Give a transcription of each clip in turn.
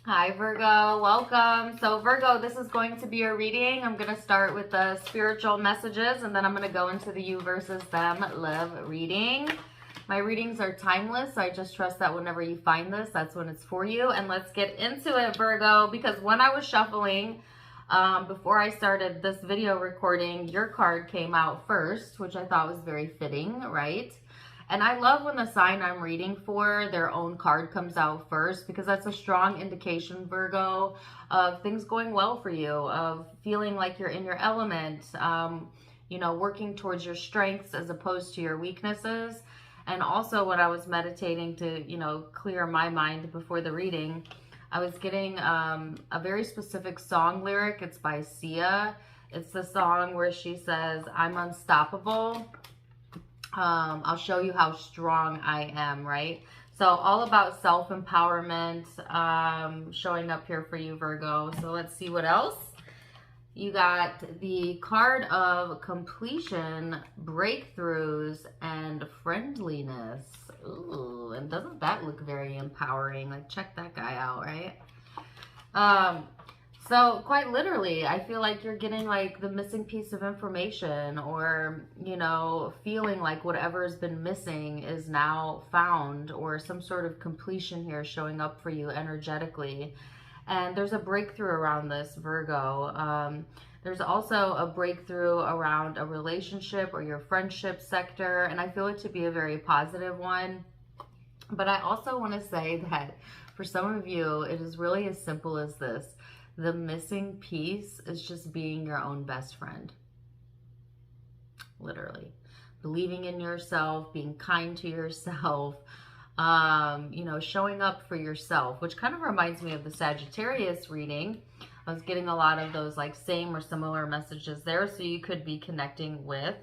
Hi Virgo, welcome. So Virgo, this is going to be your reading. I'm going to start with the spiritual messages and then I'm going to go into the you versus them love reading. My readings are timeless, so I just trust that whenever you find this, that's when it's for you. And let's get into it, Virgo, because when I was shuffling, before I started this video recording, your card came out first, which I thought was very fitting, right? And I love when the sign I'm reading for, their own card comes out first, because that's a strong indication, Virgo, of things going well for you, of feeling like you're in your element, working towards your strengths as opposed to your weaknesses. And also when I was meditating to, clear my mind before the reading, I was getting a very specific song lyric. It's by Sia. It's the song where she says, "I'm unstoppable. I'll show you how strong I am," right? So all about self-empowerment, showing up here for you, Virgo. So let's see what else. You got the card of completion, breakthroughs, and friendliness. Ooh, and doesn't that look very empowering? Like, check that guy out, right? So quite literally, I feel like you're getting like the missing piece of information, or, feeling like whatever has been missing is now found, or some sort of completion here showing up for you energetically. And there's a breakthrough around this, Virgo. There's also a breakthrough around a relationship or your friendship sector, and I feel it to be a very positive one. But I also want to say that for some of you, it is really as simple as this. The missing piece is just being your own best friend. Literally. Believing in yourself, being kind to yourself, showing up for yourself, which kind of reminds me of the Sagittarius reading. I was getting a lot of those like same or similar messages there, so you could be connecting with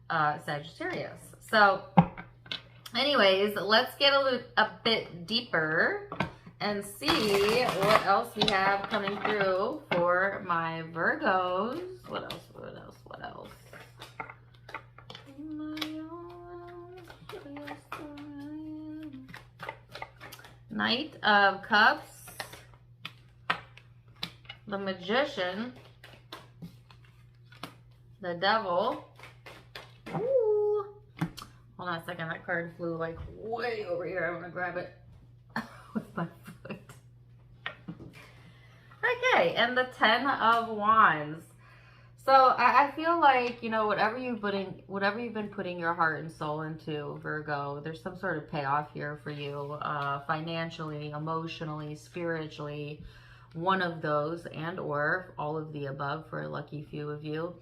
Sagittarius. So anyways, let's get a bit deeper and see what else we have coming through for my Virgos. What else? Knight of Cups, the Magician, the Devil. Ooh. Hold on a second, that card flew like way over here. I'm gonna grab it with my foot. Okay, and the 10 of Wands. So I feel like, whatever you've been putting your heart and soul into, Virgo, there's some sort of payoff here for you, financially, emotionally, spiritually, one of those, and or all of the above for a lucky few of you.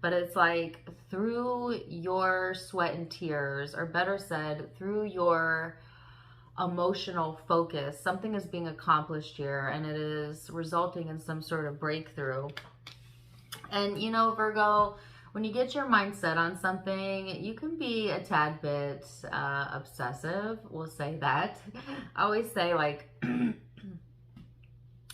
But it's like through your sweat and tears, or better said, through your emotional focus, something is being accomplished here, and it is resulting in some sort of breakthrough. And Virgo, when you get your mind set on something, you can be a tad bit obsessive. We'll say that. I always say like,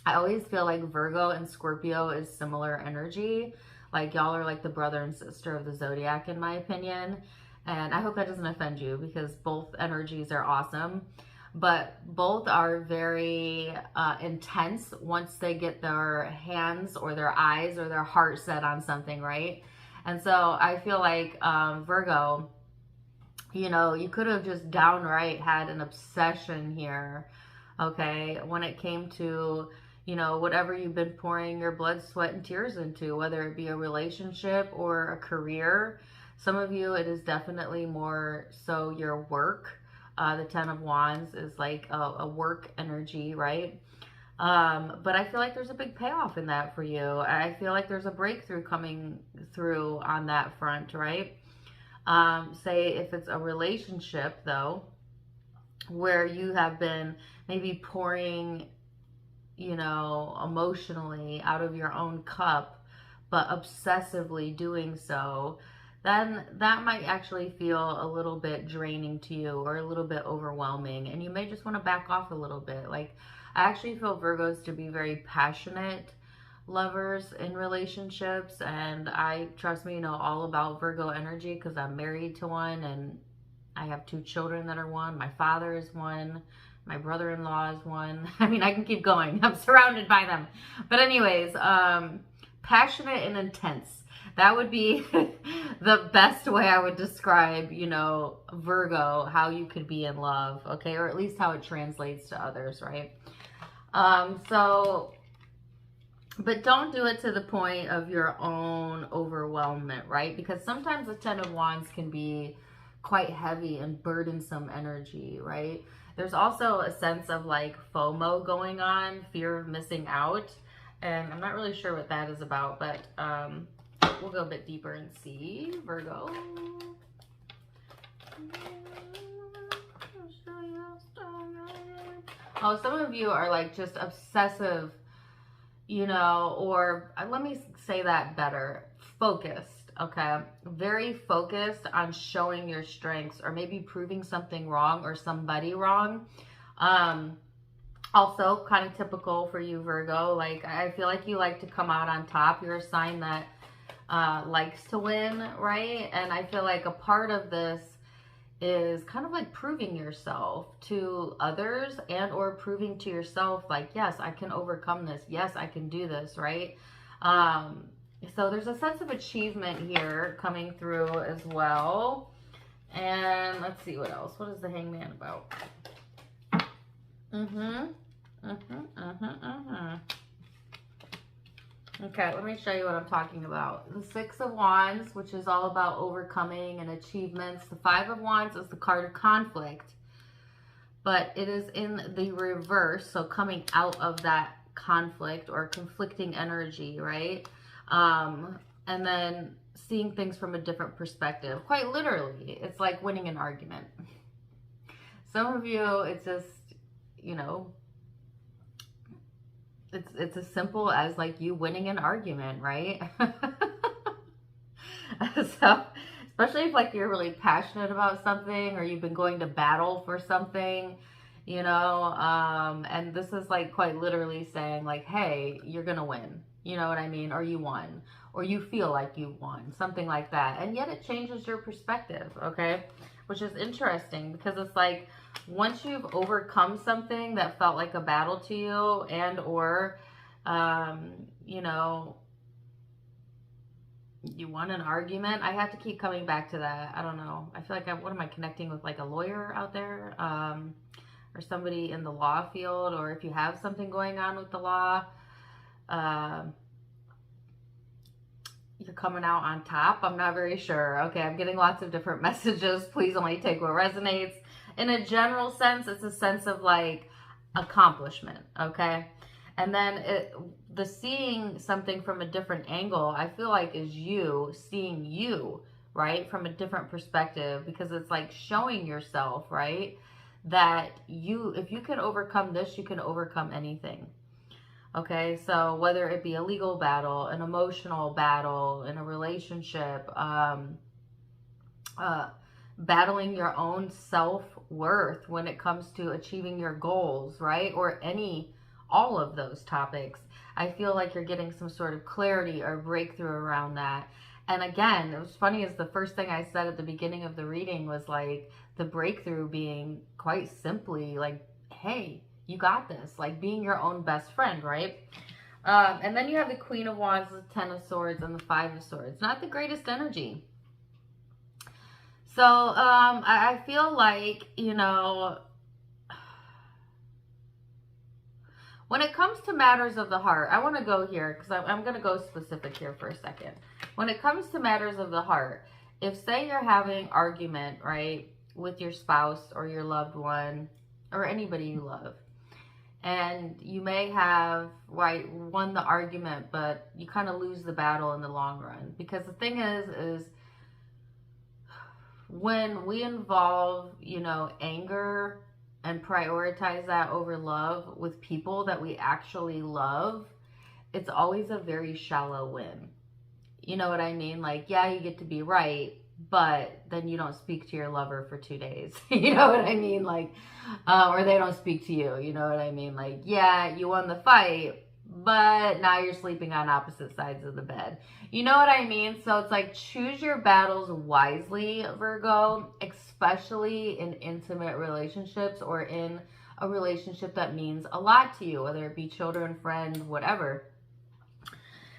I always feel like Virgo and Scorpio is similar energy. Like y'all are like the brother and sister of the zodiac, in my opinion. And I hope that doesn't offend you, because both energies are awesome. But both are very intense once they get their hands or their eyes or their heart set on something, right? And so I feel like Virgo, you could have just downright had an obsession here, okay, when it came to, whatever you've been pouring your blood, sweat, and tears into, whether it be a relationship or a career. Some of you, it is definitely more so your work. The 10 of Wands is like a work energy, right? But I feel like there's a big payoff in that for you. I feel like there's a breakthrough coming through on that front, right? Say if it's a relationship, though, where you have been maybe pouring, emotionally out of your own cup, but obsessively doing so, then that might actually feel a little bit draining to you, or a little bit overwhelming, and you may just want to back off a little bit. Like, I actually feel Virgos to be very passionate lovers in relationships, and I, trust me, know all about Virgo energy because I'm married to one, and I have 2 children that are one. My father is one. My brother-in-law is one. I mean, I can keep going. I'm surrounded by them. But anyways, passionate and intense. That would be the best way I would describe, you know, Virgo, how you could be in love, okay? Or at least how it translates to others, right? But don't do it to the point of your own overwhelmment, right? Because sometimes the 10 of Wands can be quite heavy and burdensome energy, right? There's also a sense of like FOMO going on, fear of missing out. And I'm not really sure what that is about, but we'll go a bit deeper and see. Virgo. Oh, some of you are like just obsessive, you know, or let me say that better, focused, okay? Very focused on showing your strengths or maybe proving something wrong or somebody wrong. Also kind of typical for you, Virgo. Like, I feel like you like to come out on top. You're a sign that likes to win, right? And I feel like a part of this is kind of like proving yourself to others and or proving to yourself like, yes, I can overcome this. Yes, I can do this, right? So there's a sense of achievement here coming through as well. And let's see what else. What is the Hangman about? Okay, let me show you what I'm talking about. The 6 of Wands, which is all about overcoming and achievements. The 5 of Wands is the card of conflict, but it is in the reverse, so coming out of that conflict or conflicting energy, right? And then seeing things from a different perspective. Quite literally, it's like winning an argument. Some of you, it's just, you know, it's as simple as like you winning an argument, right? So, especially if like you're really passionate about something or you've been going to battle for something, you know, and this is like quite literally saying like, hey, you're gonna win, you know what I mean? Or you won, or you feel like you won, something like that. And yet it changes your perspective, okay? Which is interesting because it's like, once you've overcome something that felt like a battle to you and or, you know, you won an argument. I have to keep coming back to that. I don't know. I feel like what am I connecting with, like a lawyer out there or somebody in the law field, or if you have something going on with the law, you're coming out on top. I'm not very sure. Okay, I'm getting lots of different messages. Please only take what resonates. In a general sense, it's a sense of like accomplishment, okay? And then the seeing something from a different angle, I feel like is you seeing you, right? From a different perspective, because it's like showing yourself, right? That if you can overcome this, you can overcome anything. Okay, so whether it be a legal battle, an emotional battle, in a relationship, battling your own self-worth when it comes to achieving your goals, right? Or all of those topics. I feel like you're getting some sort of clarity or breakthrough around that. And again, it was funny is the first thing I said at the beginning of the reading was like the breakthrough being quite simply like, hey, you got this, like being your own best friend, right? And then you have the Queen of Wands, the 10 of Swords, and the 5 of Swords. Not the greatest energy. So I feel like, you know, when it comes to matters of the heart, I want to go here because I'm going to go specific here for a second. When it comes to matters of the heart, if say you're having argument, right, with your spouse or your loved one or anybody you love, and you may have, right, won the argument, but you kind of lose the battle in the long run. Because the thing is when we involve, you know, anger and prioritize that over love with people that we actually love, it's always a very shallow win. You know what I mean? Like, yeah, you get to be right, but then you don't speak to your lover for 2 days. You know what I mean? Like, or they don't speak to you. You know what I mean? Like, yeah, you won the fight, but now you're sleeping on opposite sides of the bed. You know what I mean? So it's like, choose your battles wisely, Virgo, especially in intimate relationships or in a relationship that means a lot to you, whether it be children, friend, whatever.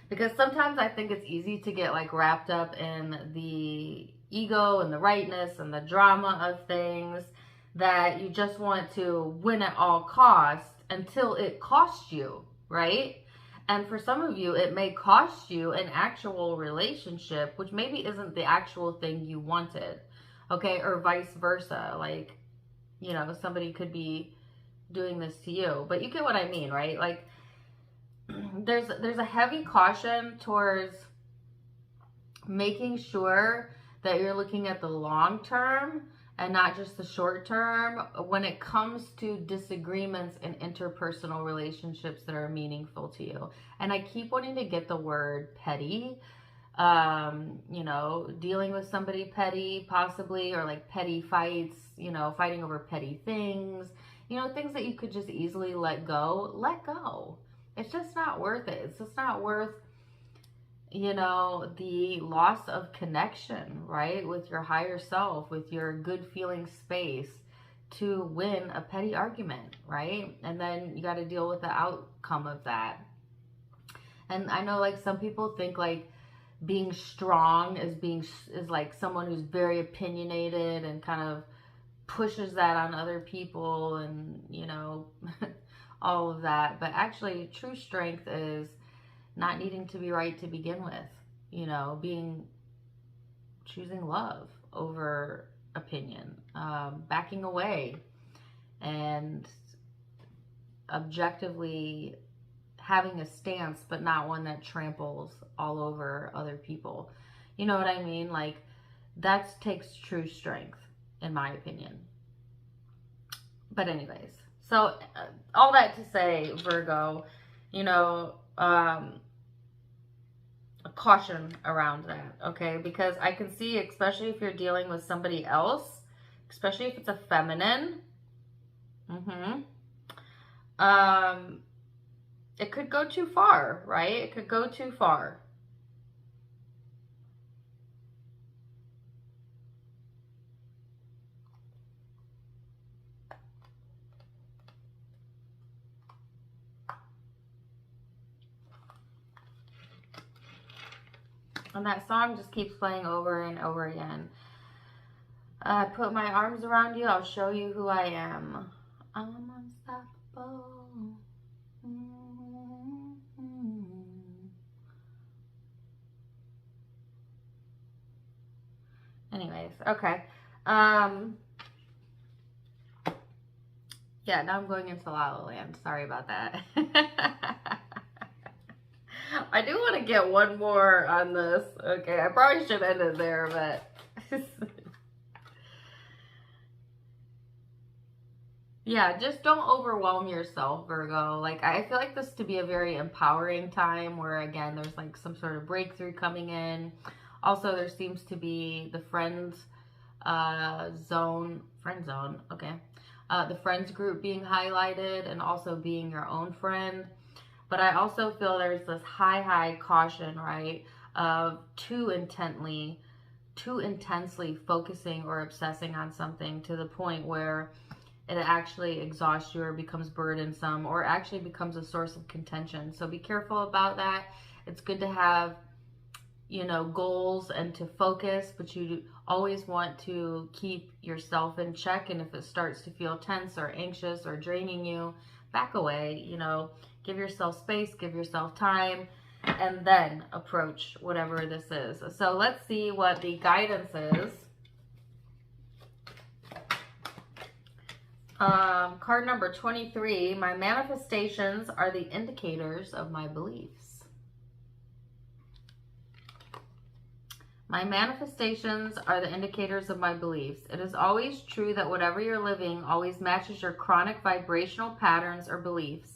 Because sometimes I think it's easy to get like wrapped up in the ego and the rightness and the drama of things, that you just want to win at all costs until it costs you, right? And for some of you, it may cost you an actual relationship, which maybe isn't the actual thing you wanted, okay? Or vice versa. Like, you know, somebody could be doing this to you, but you get what I mean, right? Like, there's a heavy caution towards making sure that you're looking at the long term and not just the short term when it comes to disagreements in interpersonal relationships that are meaningful to you. And I keep wanting to get the word petty, you know, dealing with somebody petty possibly, or like petty fights, you know, fighting over petty things, you know, things that you could just easily let go. It's just not worth it. It's just not worth, you know, the loss of connection, right? With your higher self, with your good feeling space to win a petty argument, right? And then you got to deal with the outcome of that. And I know like some people think like being strong is like someone who's very opinionated and kind of pushes that on other people and, you know, all of that. But actually true strength is not needing to be right to begin with, you know, choosing love over opinion, backing away, and objectively having a stance, but not one that tramples all over other people. You know what I mean? Like, that takes true strength, in my opinion. But anyways, so all that to say, Virgo, you know, a caution around that, okay? Because I can see, especially if you're dealing with somebody else, especially if it's a feminine, it could go too far, right? It could go too far. And that song just keeps playing over and over again. Put my arms around you, I'll show you who I am. I'm unstoppable. Anyways, okay. Yeah, now I'm going into La La Land. Sorry about that. I do want to get one more on this. Okay, I probably should end it there, but yeah, just don't overwhelm yourself, Virgo. Like, I feel like this to be a very empowering time where, again, there's like some sort of breakthrough coming in. Also, there seems to be the friend zone, okay. The friends group being highlighted and also being your own friend. But I also feel there's this high caution, right, of too intensely focusing or obsessing on something to the point where it actually exhausts you or becomes burdensome or actually becomes a source of contention. So be careful about that. It's good to have, you know, goals and to focus, but you always want to keep yourself in check. And if it starts to feel tense or anxious or draining you, back away, you know, give yourself space, give yourself time, and then approach whatever this is. So let's see what the guidance is. Card number 23, my manifestations are the indicators of my beliefs. My manifestations are the indicators of my beliefs. It is always true that whatever you're living always matches your chronic vibrational patterns or beliefs.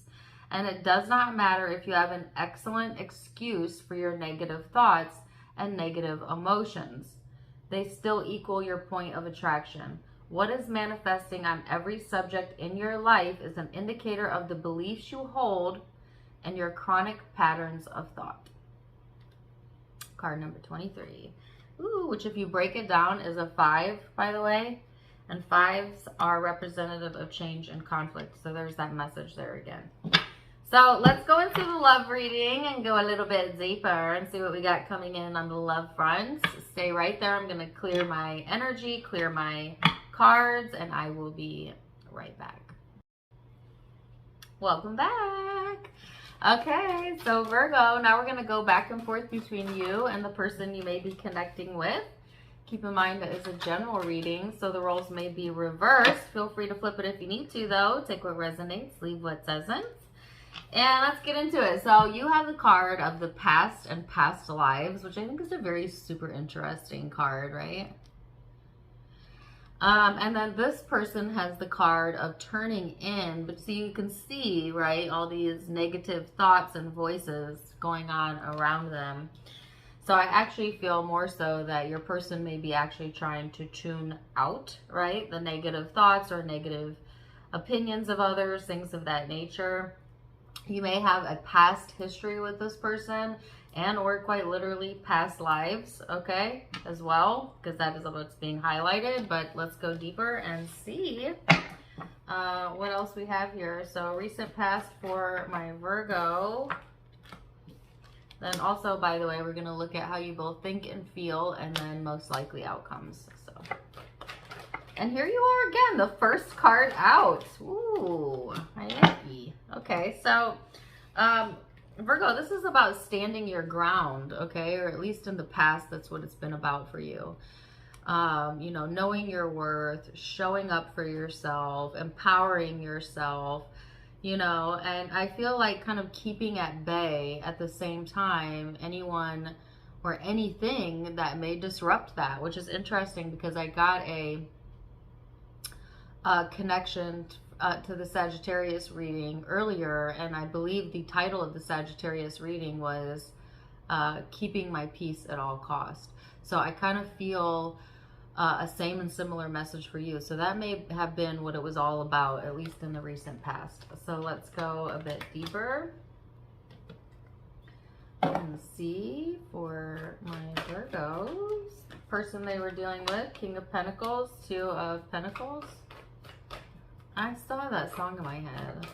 And it does not matter if you have an excellent excuse for your negative thoughts and negative emotions. They still equal your point of attraction. What is manifesting on every subject in your life is an indicator of the beliefs you hold and your chronic patterns of thought. Card number 23. Ooh, which if you break it down is a 5, by the way. And 5s are representative of change and conflict. So there's that message there again. So let's go into the love reading and go a little bit deeper and see what we got coming in on the love front. Stay right there. I'm going to clear my energy, clear my cards, and I will be right back. Welcome back. Okay, so Virgo, now we're going to go back and forth between you and the person you may be connecting with. Keep in mind that it's a general reading, so the roles may be reversed. Feel free to flip it if you need to, though. Take what resonates, leave what doesn't. And let's get into it. So you have the card of the past and past lives, which I think is a very super interesting card, right? And then this person has the card of turning in, but so you can see, right, all these negative thoughts and voices going on around them. So I actually feel more so that your person may be actually trying to tune out, right, the negative thoughts or negative opinions of others, things of that nature. You may have a past history with this person and or quite literally past lives, okay, as well, because that is what's being highlighted. But let's go deeper and see what else we have here. So recent past for my Virgo. Then also, by the way, we're going to look at how you both think and feel and then most likely outcomes. So, and here you are again, the first card out. Ooh, I like you. Okay, so Virgo, this is about standing your ground, okay? Or at least in the past, that's what it's been about for you. You know, knowing your worth, showing up for yourself, empowering yourself, you know, and I feel like kind of keeping at bay at the same time anyone or anything that may disrupt that, which is interesting because I got a connection to the Sagittarius reading earlier, and I believe the title of the Sagittarius reading was Keeping My Peace at All Cost. So I kind of feel a same and similar message for you. So that may have been what it was all about, at least in the recent past. So let's go a bit deeper and see for my Virgos. Person they were dealing with, King of Pentacles, Two of Pentacles. I still have that song in my head.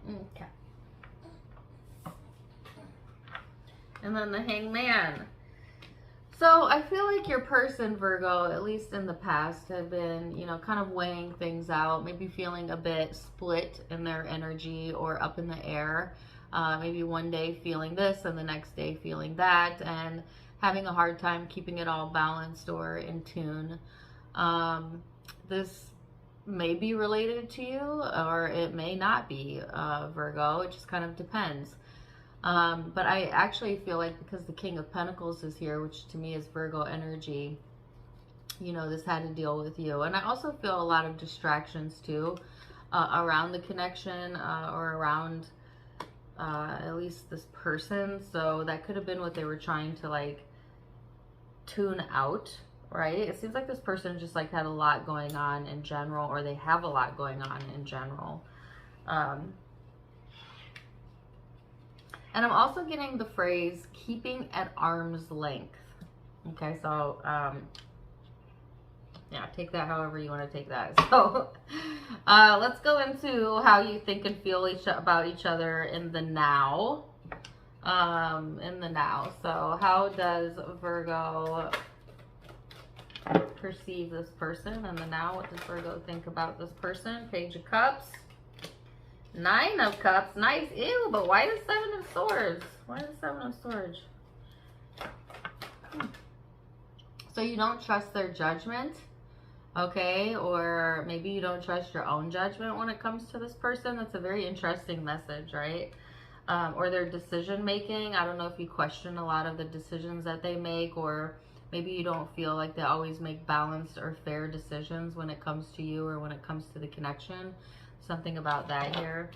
Okay. And then the Hangman. So I feel like your person, Virgo, at least in the past, have been, you know, kind of weighing things out, maybe feeling a bit split in their energy or up in the air. Maybe one day feeling this and the next day feeling that, and having a hard time keeping it all balanced or in tune. This may be related to you or it may not be, Virgo. It just kind of depends. But I actually feel like because the King of Pentacles is here, which to me is Virgo energy, you know, this had to deal with you. And I also feel a lot of distractions too, around the connection, or around at least this person. So that could have been what they were trying to like tune out, right? It seems like this person just like had a lot going on in general, or they have a lot going on in general. And I'm also getting the phrase keeping at arm's length. Okay, so yeah, take that however you want to take that. So let's go into how you think and feel about each other in the now. So how does Virgo perceive this person in the now? What does Virgo think about this person? Page of Cups. Nine of Cups. Nice. Ew, but why the Seven of Swords? Why the Seven of Swords? So you don't trust their judgment, okay? Or maybe you don't trust your own judgment when it comes to this person. That's a very interesting message, right? Or their decision making. I don't know if you question a lot of the decisions that they make, or maybe you don't feel like they always make balanced or fair decisions when it comes to you or when it comes to the connection. Something about that here.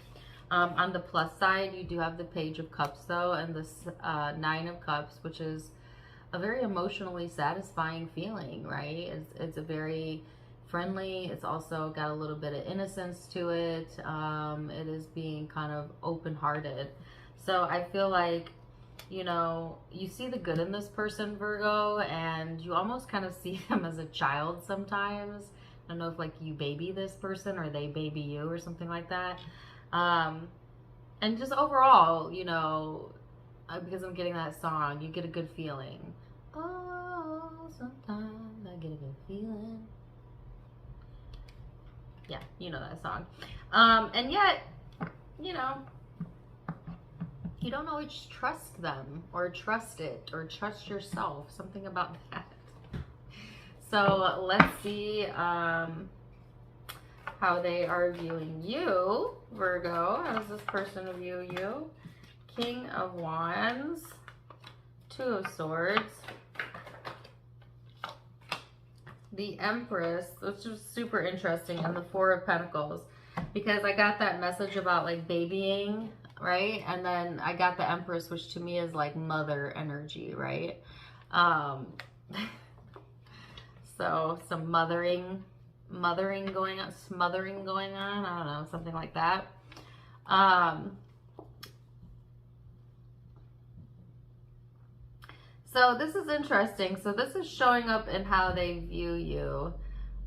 On the plus side, you do have the Page of Cups though, and this Nine of Cups, which is a very emotionally satisfying feeling, right? It's a very friendly. It's also got a little bit of innocence to it. It is being kind of open-hearted. So I feel like you know, you see the good in this person, Virgo, and you almost kind of see them as a child sometimes. I don't know if like you baby this person or they baby you or something like that. And just overall, you know, because I'm getting that song, you get a good feeling. Oh, sometimes I get a good feeling. Yeah, you know that song. And yet, you know, you don't always trust them or trust it or trust yourself. Something about that. So let's see how they are viewing you, Virgo. How does this person view you? King of Wands, Two of Swords, the Empress, which is super interesting, and the Four of Pentacles, because I got that message about like babying, right? And then I got the Empress, which to me is like mother energy, right? So some mothering going on, smothering going on, I don't know, something like that. So this is interesting. So this is showing up in how they view you.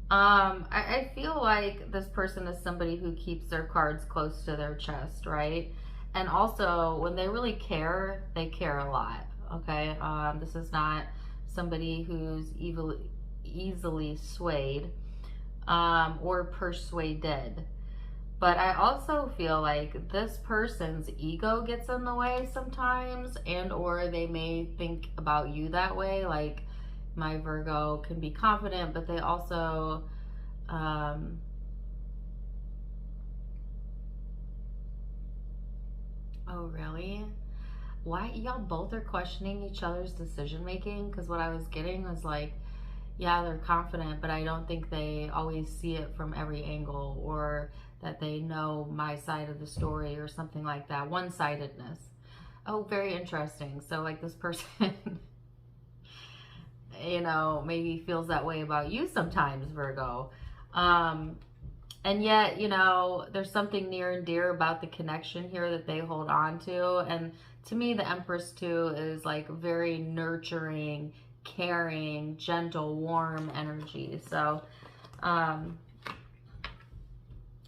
I feel like this person is somebody who keeps their cards close to their chest, right? And also, when they really care, they care a lot, okay? This is not somebody who's easily swayed or persuaded. But I also feel like this person's ego gets in the way sometimes, and or they may think about you that way. Like my Virgo can be confident, but they also oh, really? Why y'all both are questioning each other's decision making? Because what I was getting was like, yeah, they're confident, but I don't think they always see it from every angle, or that they know my side of the story or something like that. One-sidedness. Oh, very interesting. So like this person, you know, maybe feels that way about you sometimes, Virgo. And yet, you know, there's something near and dear about the connection here that they hold on to. And to me, the Empress too is like very nurturing, caring, gentle, warm energy. So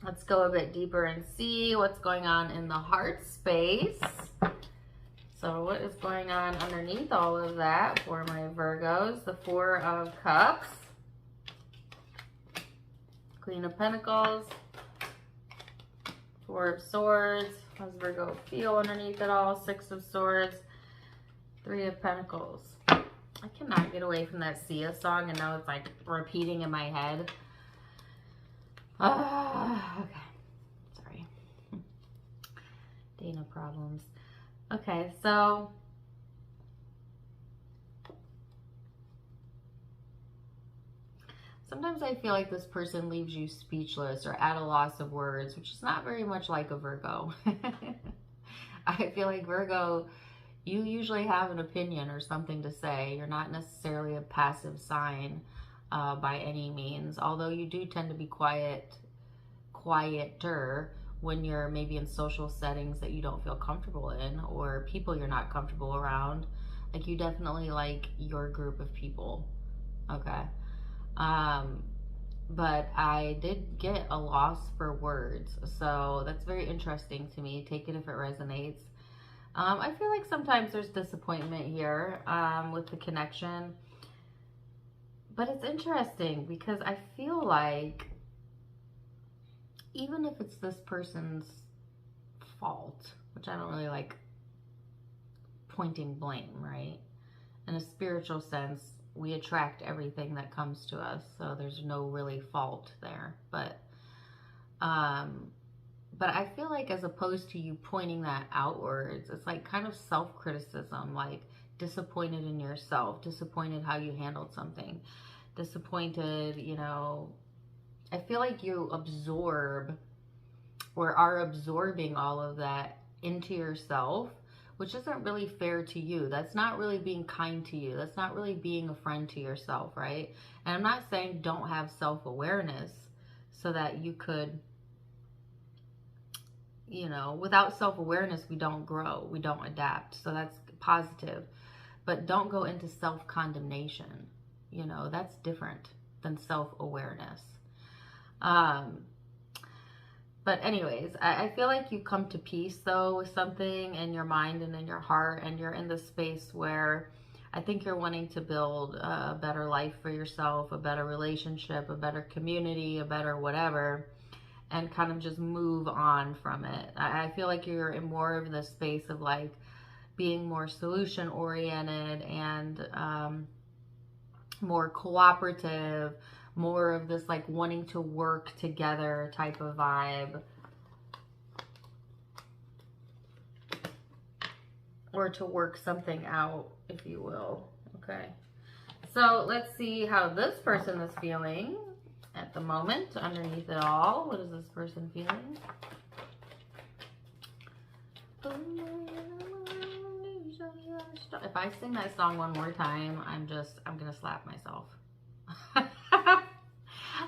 let's go a bit deeper and see what's going on in the heart space. So what is going on underneath all of that for my Virgos? The Four of Cups, Queen of Pentacles, Four of Swords. How does Virgo feel underneath it all? Six of Swords, Three of Pentacles. I cannot get away from that Sia song, and now it's like repeating in my head. Okay. Sorry. Dana problems. Okay, so sometimes I feel like this person leaves you speechless or at a loss of words, which is not very much like a Virgo. I feel like Virgo, you usually have an opinion or something to say. You're not necessarily a passive sign by any means, although you do tend to be quieter when you're maybe in social settings that you don't feel comfortable in, or people you're not comfortable around. Like you definitely like your group of people, okay? But I did get a loss for words, so that's very interesting to me. Take it if it resonates. I feel like sometimes there's disappointment here with the connection, but it's interesting because I feel like even if it's this person's fault, which I don't really like pointing blame, right? In a spiritual sense, we attract everything that comes to us, so there's no really fault there. But I feel like as opposed to you pointing that outwards, it's like kind of self-criticism, like disappointed in yourself, disappointed how you handled something, disappointed, you know. I feel like you absorb or are absorbing all of that into yourself, which isn't really fair to you. That's not really being kind to you. That's not really being a friend to yourself, right? And I'm not saying don't have self-awareness so that you could, you know, without self-awareness, we don't grow, we don't adapt. So positive, but don't go into self-condemnation. You know, that's different than self-awareness. But anyways, I feel like you come to peace though with something in your mind and in your heart, and you're in this space where I think you're wanting to build a better life for yourself, a better relationship, a better community, a better whatever, and kind of just move on from it. I feel like you're in more of the space of like being more solution oriented and more cooperative, more of this like wanting to work together type of vibe, or to work something out, if you will. Okay, so let's see how this person is feeling at the moment underneath it all. What is this person feeling? If I sing that song one more time, I'm gonna slap myself.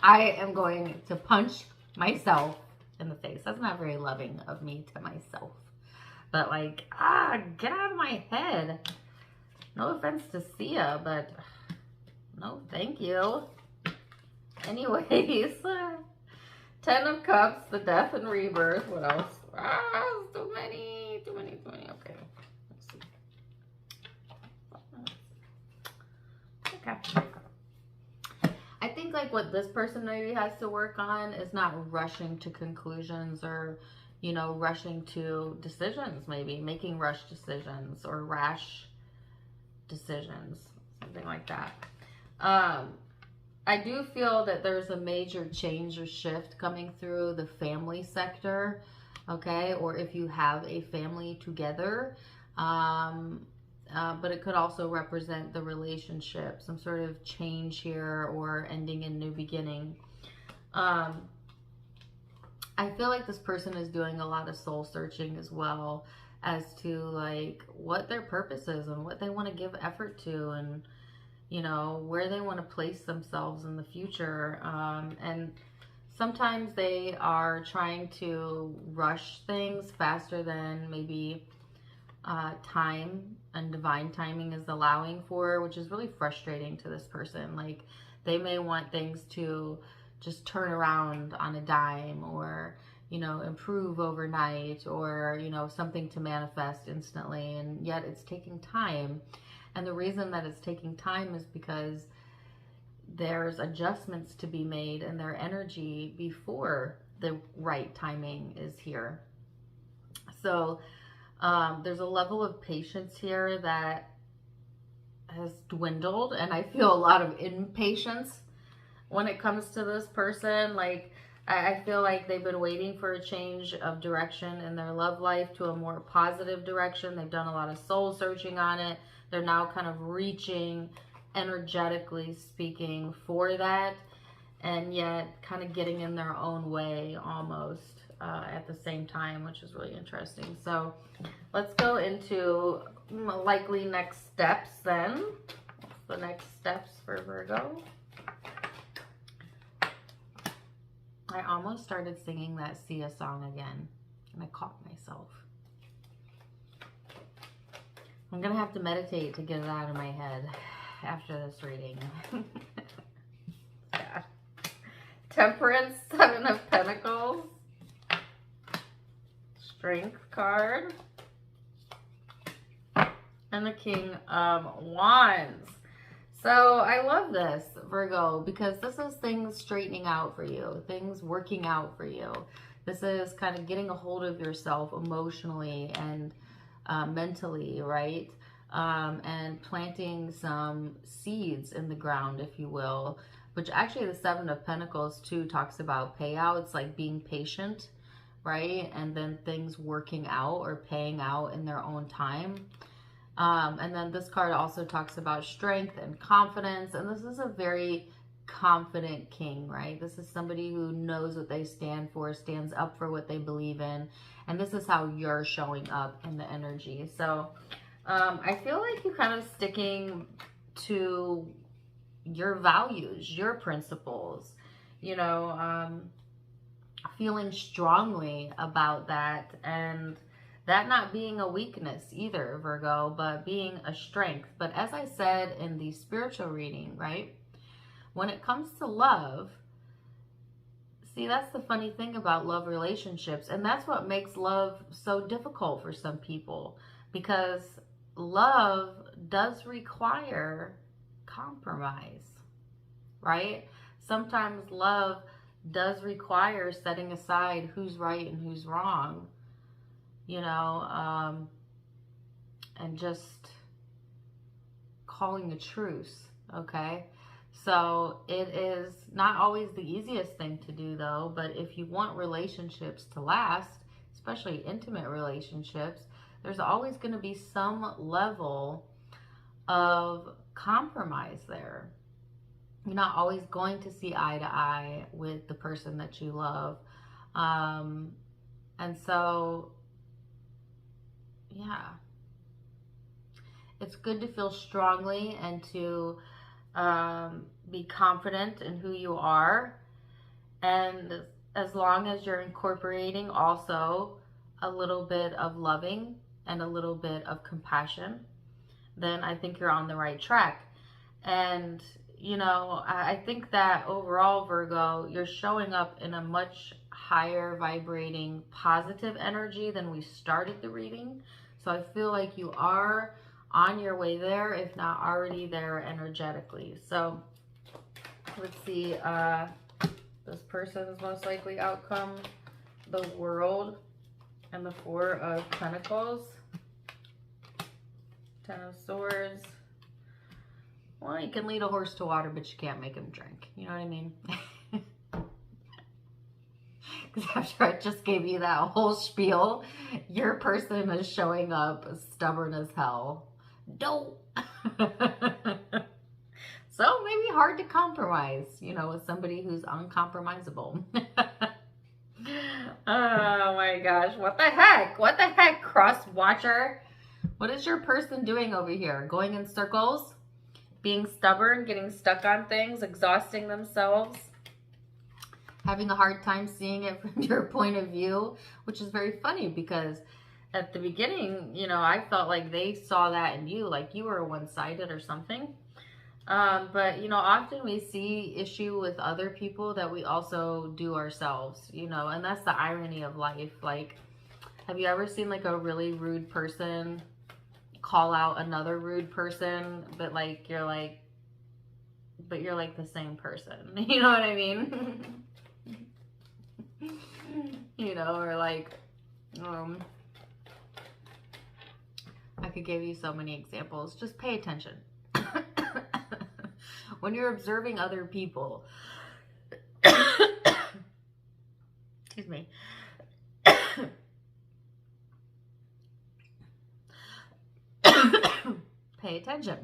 I am going to punch myself in the face. That's not very loving of me to myself. But like, get out of my head. No offense to Sia, but no, thank you. Anyways, 10 of Cups, the Death and Rebirth. What else? Too many. Okay, let's see. Okay. I think like what this person maybe has to work on is not rushing to conclusions, or, you know, rushing to decisions, maybe making rush decisions or rash decisions, something like that. I do feel that there's a major change or shift coming through the family sector, okay? Or if you have a family together, but it could also represent the relationship, some sort of change here, or ending and new beginning. I feel like this person is doing a lot of soul searching as well, as to like what their purpose is and what they want to give effort to, and you know, where they want to place themselves in the future. And sometimes they are trying to rush things faster than maybe time and divine timing is allowing for, which is really frustrating to this person. Like, they may want things to just turn around on a dime, or, you know, improve overnight, or, you know, something to manifest instantly, and yet it's taking time. And the reason that it's taking time is because there's adjustments to be made in their energy before the right timing is here. So there's a level of patience here that has dwindled, and I feel a lot of impatience when it comes to this person. Like, I feel like they've been waiting for a change of direction in their love life to a more positive direction. They've done a lot of soul searching on it. They're now kind of reaching, energetically speaking, for that, and yet kind of getting in their own way almost at the same time, which is really interesting. So let's go into likely next steps then. What's the next steps for Virgo? I almost started singing that Sia song again, and I caught myself. I'm going to have to meditate to get it out of my head after this reading. Yeah. Temperance, 7 of Pentacles. Strength card. And the King of Wands. So I love this, Virgo, because this is things straightening out for you, things working out for you. This is kind of getting a hold of yourself emotionally and mentally, right? And planting some seeds in the ground, if you will, which actually the 7 of Pentacles too talks about payouts, like being patient, right? And then things working out or paying out in their own time. And then this card also talks about strength and confidence. And this is a very confident king, right? This is somebody who knows what they stand for, stands up for what they believe in. And this is how you're showing up in the energy. So I feel like you're kind of sticking to your values, your principles, you know, feeling strongly about that. And That not being a weakness either, Virgo, but being a strength. But as I said in the spiritual reading, right? When it comes to love, see, that's the funny thing about love relationships. And that's what makes love so difficult for some people. Because love does require compromise, right? Sometimes love does require setting aside who's right and who's wrong, you know, and just calling a truce, okay? So it is not always the easiest thing to do, though, but if you want relationships to last, especially intimate relationships, there's always going to be some level of compromise there. You're not always going to see eye to eye with the person that you love. And so, yeah, it's good to feel strongly and to be confident in who you are. And as long as you're incorporating also a little bit of loving and a little bit of compassion, then I think you're on the right track. And, you know, I think that overall, Virgo, you're showing up in a much higher vibrating positive energy than we started the reading. So I feel like you are on your way there, if not already there energetically. So let's see, this person's most likely outcome, the World and the Four of Pentacles, Ten of Swords. Well, you can lead a horse to water, but you can't make him drink. You know what I mean? Because after I just gave you that whole spiel, your person is showing up stubborn as hell. Don't. So maybe hard to compromise, you know, with somebody who's uncompromisable. Oh my gosh. What the heck? What the heck, cross watcher? What is your person doing over here? Going in circles? Being stubborn? Getting stuck on things? Exhausting themselves? Having a hard time seeing it from your point of view? Which is very funny because at the beginning, you know, I felt like they saw that in you, like you were one-sided or something. But, you know, often we see issue with other people that we also do ourselves, you know, and that's the irony of life. Like, have you ever seen like a really rude person call out another rude person, but like, you're like the same person, you know what I mean? You know, or like, I could give you so many examples. Just pay attention. When you're observing other people, excuse me, pay attention.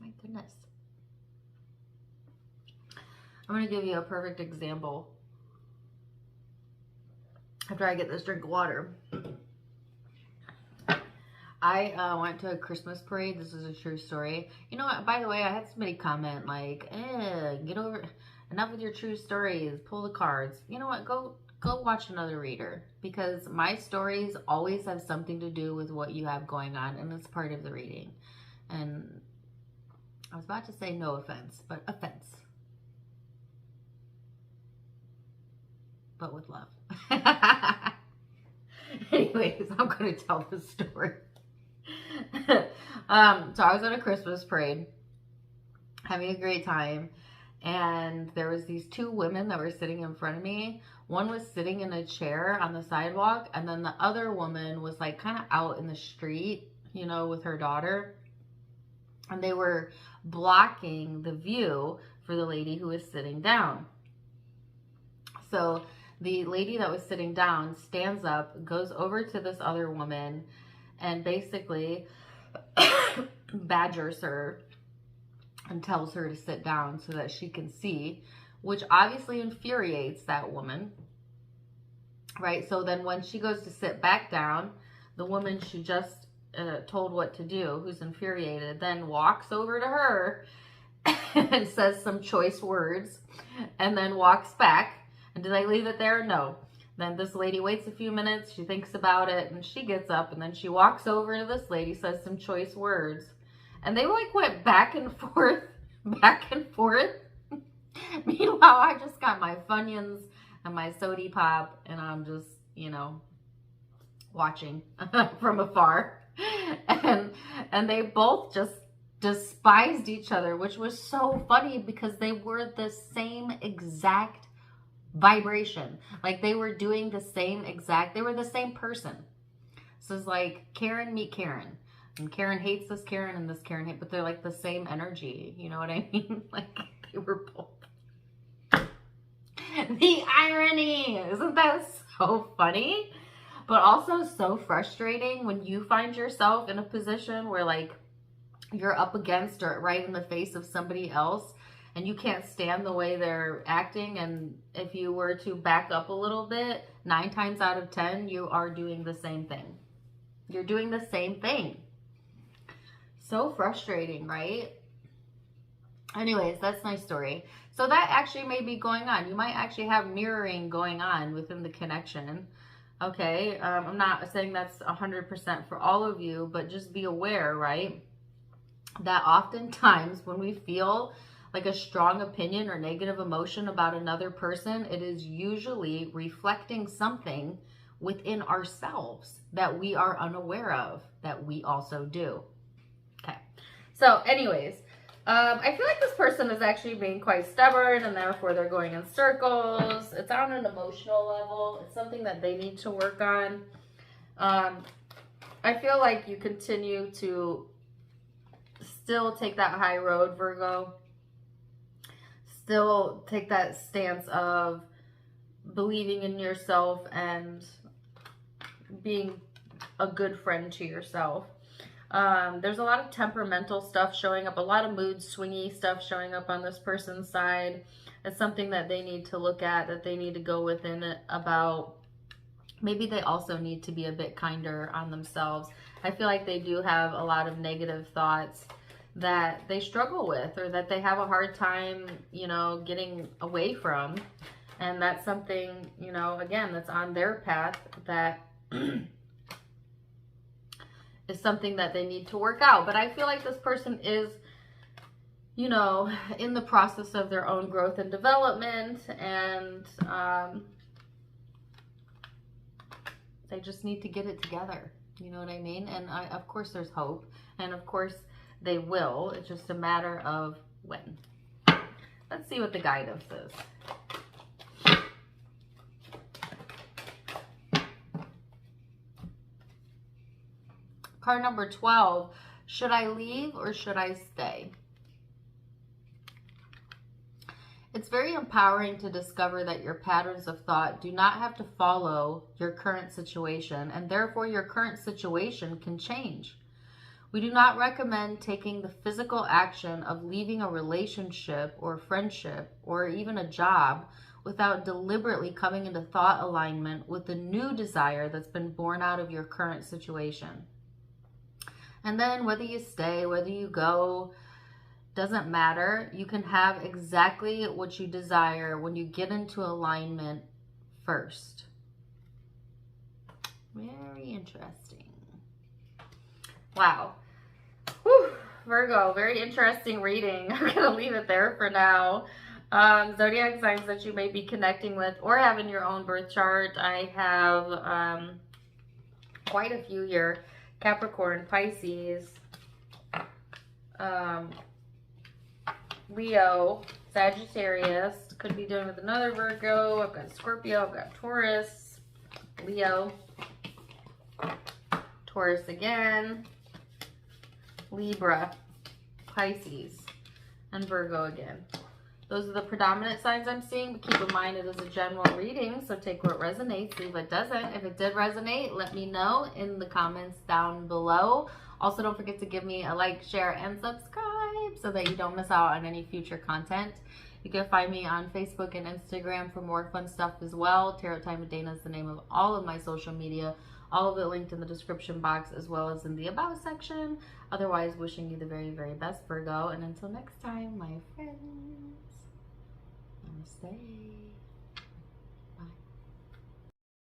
My goodness. I'm going to give you a perfect example after I get this drink of water. I went to a Christmas parade. This is a true story. You know what? By the way, I had somebody comment like, get over, enough with your true stories. Pull the cards. You know what? Go watch another reader, because my stories always have something to do with what you have going on, and it's part of the reading. And I was about to say no offense, but offense. But with love. Anyways, I'm going to tell the story. So I was at a Christmas parade having a great time, and there was these two women that were sitting in front of me. One was sitting in a chair on the sidewalk, and then the other woman was like kind of out in the street, you know, with her daughter, and they were blocking the view for the lady who was sitting down. So the lady that was sitting down stands up, goes over to this other woman, and basically badgers her and tells her to sit down so that she can see, which obviously infuriates that woman, right? So then when she goes to sit back down, the woman she just told what to do, who's infuriated, then walks over to her and says some choice words and then walks back. And did I leave it there? No. Then this lady waits a few minutes, she thinks about it, and she gets up, and then she walks over to this lady, says some choice words. And they like went back and forth, back and forth. Meanwhile, I just got my Funyuns and my Sody Pop, and I'm just, you know, watching from afar. And they both just despised each other, which was so funny because they were the same exact vibration. Like they were doing the same exact, they were the same person. So it's like Karen meet Karen. And Karen hates this Karen and this Karen hates, but they're like the same energy. You know what I mean? Like they were both. The irony! Isn't that so funny? But also so frustrating when you find yourself in a position where like you're up against or right in the face of somebody else and you can't stand the way they're acting. And if you were to back up a little bit, 9 times out of 10, you are doing the same thing. You're doing the same thing. So frustrating, right? Anyways, that's my story. So that actually may be going on. You might actually have mirroring going on within the connection. Okay, I'm not saying that's 100% for all of you, but just be aware, right? That oftentimes when we feel like a strong opinion or negative emotion about another person, it is usually reflecting something within ourselves that we are unaware of, that we also do. Okay, so anyways, I feel like this person is actually being quite stubborn and therefore they're going in circles. It's on an emotional level. It's something that they need to work on. I feel like you continue to still take that high road, Virgo. Still take that stance of believing in yourself and being a good friend to yourself. There's a lot of temperamental stuff showing up, a lot of mood swingy stuff showing up on this person's side. It's something that they need to look at, that they need to go within it about. Maybe they also need to be a bit kinder on themselves. I feel like they do have a lot of negative thoughts that they struggle with or that they have a hard time, you know, getting away from. And that's something, you know, again, that's on their path that is something that they need to work out. But I feel like this person is, you know, in the process of their own growth and development, and they just need to get it together. You know what I mean? And of course there's hope, and of course they will. It's just a matter of when. Let's see what the guidance is. Card number 12, should I leave or should I stay? It's very empowering to discover that your patterns of thought do not have to follow your current situation, and therefore your current situation can change. We do not recommend taking the physical action of leaving a relationship or friendship or even a job without deliberately coming into thought alignment with the new desire that's been born out of your current situation. And then whether you stay, whether you go, doesn't matter. You can have exactly what you desire when you get into alignment first. Very interesting. Wow. Whew. Virgo, very interesting reading. I'm going to leave it there for now. Zodiac signs that you may be connecting with or have in your own birth chart. I have quite a few here. Capricorn, Pisces, Leo, Sagittarius. Could be dealing with another Virgo. I've got Scorpio. I've got Taurus, Leo, Taurus again, Libra, Pisces, and Virgo again. Those are the predominant signs I'm seeing, but keep in mind it is a general reading, so take what resonates, leave what doesn't. If it did resonate, let me know in the comments down below. Also, don't forget to give me a like, share, and subscribe so that you don't miss out on any future content. You can find me on Facebook and Instagram for more fun stuff as well. Tarot Time with Dana is the name of all of my social media. All of it linked in the description box as well as in the About section. Otherwise, wishing you the very, very best, Virgo. And until next time, my friends, namaste.